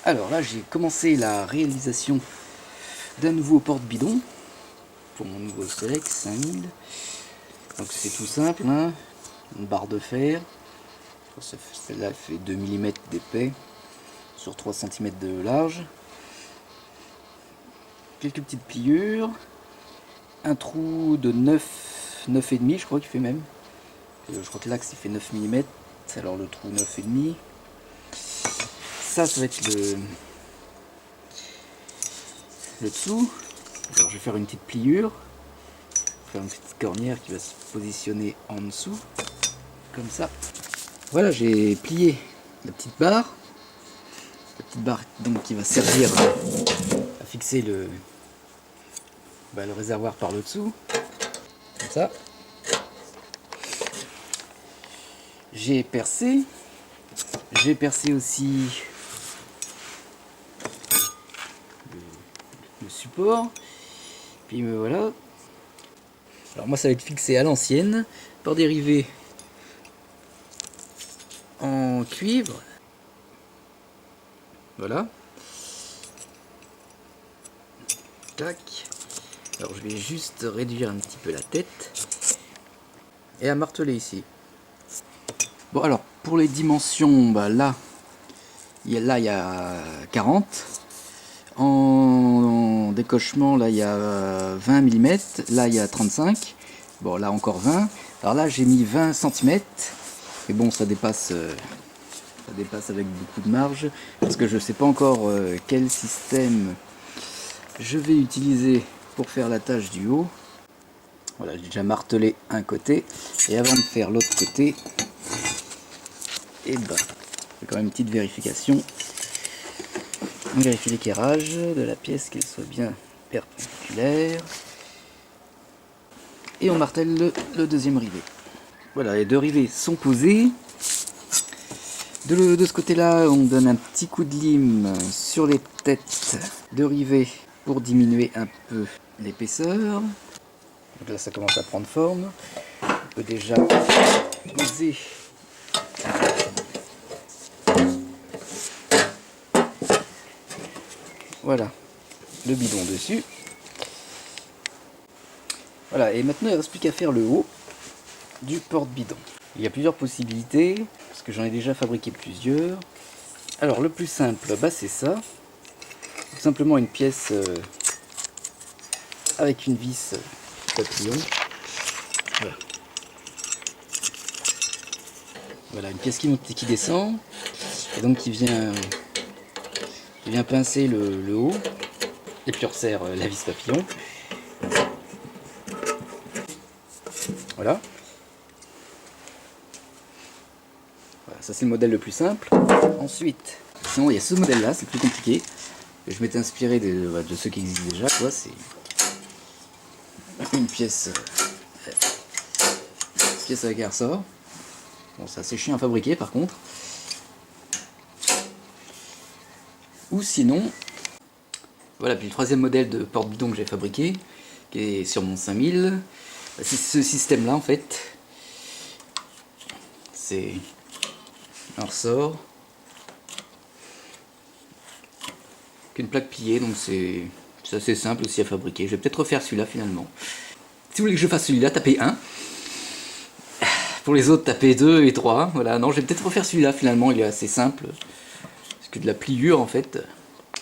Alors là, j'ai commencé la réalisation d'un nouveau porte-bidon pour mon nouveau Select 5000. Donc c'est tout simple, hein. Une barre de fer. Celle-là fait 2 mm d'épais sur 3 cm de large. Quelques petites pliures. Un trou de 9,5 je crois qu'il fait même. Je crois que l'axe il fait 9 mm. Alors le trou 9,5. Ça va être le dessous. Alors je vais faire une petite pliure. Faire une petite cornière qui va se positionner en dessous. Comme ça. Voilà, j'ai plié la petite barre. La petite barre donc qui va servir à fixer le réservoir par le dessous. Comme ça. J'ai percé. J'ai percé aussi le support. Puis me voilà. Alors moi ça va être fixé à l'ancienne par des rivets en cuivre. Voilà. Tac. Alors je vais juste réduire un petit peu la tête et à marteler ici. Bon alors pour les dimensions, là il y a 40. En décochement là il y a 20 mm, là il y a 35. Bon là encore 20. Alors là j'ai mis 20 cm. Et bon ça dépasse avec beaucoup de marge. Parce que je ne sais pas encore quel système je vais utiliser pour faire la tâche du haut. Voilà, j'ai déjà martelé un côté. Et avant de faire l'autre côté, et c'est quand même une petite vérification. On vérifie l'équerrage de la pièce, qu'elle soit bien perpendiculaire. Et on martèle le deuxième rivet. Voilà, les deux rivets sont posés. De ce côté-là, on donne un petit coup de lime sur les têtes de rivets pour diminuer un peu l'épaisseur. Donc là, ça commence à prendre forme. On peut déjà poser voilà le bidon dessus. Voilà, et maintenant il ne reste plus qu'à faire le haut du porte-bidon. Il y a plusieurs possibilités, parce que j'en ai déjà fabriqué plusieurs. Alors le plus simple, c'est ça. Tout simplement une pièce avec une vis papillon. Voilà. Voilà, une pièce qui monte et qui descend, et donc qui vient pincer le haut, et puis on resserre la vis papillon. Voilà. Voilà, ça c'est le modèle le plus simple. Ensuite, sinon il y a ce modèle là, c'est plus compliqué. Je m'étais inspiré de ceux qui existent déjà, quoi. C'est une pièce avec un ressort. Bon, c'est assez chiant à fabriquer par contre. Ou sinon, voilà, puis le troisième modèle de porte-bidon que j'ai fabriqué, qui est sur mon 5000, c'est ce système là en fait. C'est un ressort qu'une plaque pliée, donc c'est assez simple aussi à fabriquer. Je vais peut-être refaire celui-là finalement. Si vous voulez que je fasse celui-là, tapez 1. Pour les autres, tapez 2 et 3. Voilà, non, je vais peut-être refaire celui-là finalement, il est assez simple. C'est que de la pliure en fait.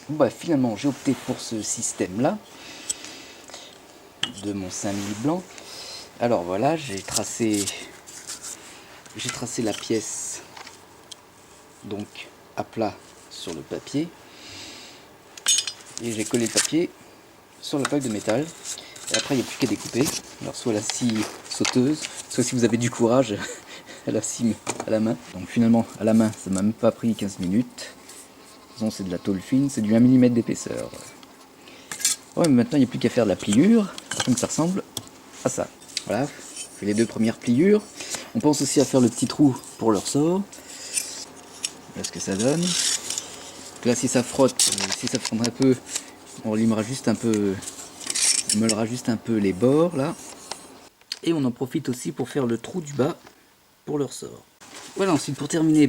Bon, finalement, j'ai opté pour ce système-là de mon 5000 blanc. Alors voilà, j'ai tracé la pièce donc à plat sur le papier. Et j'ai collé le papier sur la plaque de métal. Et après, il n'y a plus qu'à découper. Alors, soit la scie sauteuse, soit si vous avez du courage, à la scie à la main. Donc, finalement, à la main, ça m'a même pas pris 15 minutes. Disons, c'est de la tôle fine, c'est du 1 mm d'épaisseur. Ouais, mais maintenant, il n'y a plus qu'à faire de la pliure, afin que ça ressemble à ça. Voilà, je fais les deux premières pliures. On pense aussi à faire le petit trou pour le ressort. Voilà ce que ça donne. Donc là, si ça frotte, si ça frotte un peu, on limera juste un peu. On meulera juste un peu les bords là. Et on en profite aussi pour faire le trou du bas pour le ressort. Voilà, ensuite pour terminer,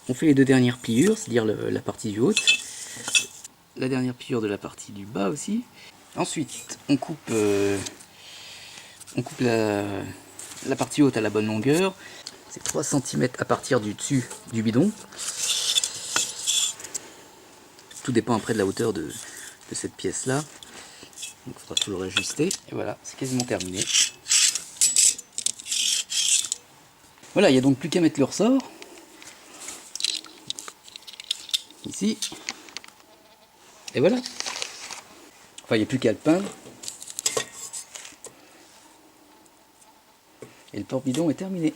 On fait les deux dernières pliures, c'est-à-dire la partie du haut, la dernière pliure de la partie du bas aussi. Ensuite, on coupe la partie haute à la bonne longueur. C'est 3 cm à partir du dessus du bidon. Tout dépend après de la hauteur de cette pièce-là. Donc il faudra toujours ajuster. Et voilà, c'est quasiment terminé. Voilà, il n'y a donc plus qu'à mettre le ressort. Ici. Et voilà. Enfin, il n'y a plus qu'à le peindre. Et le porte-bidon est terminé.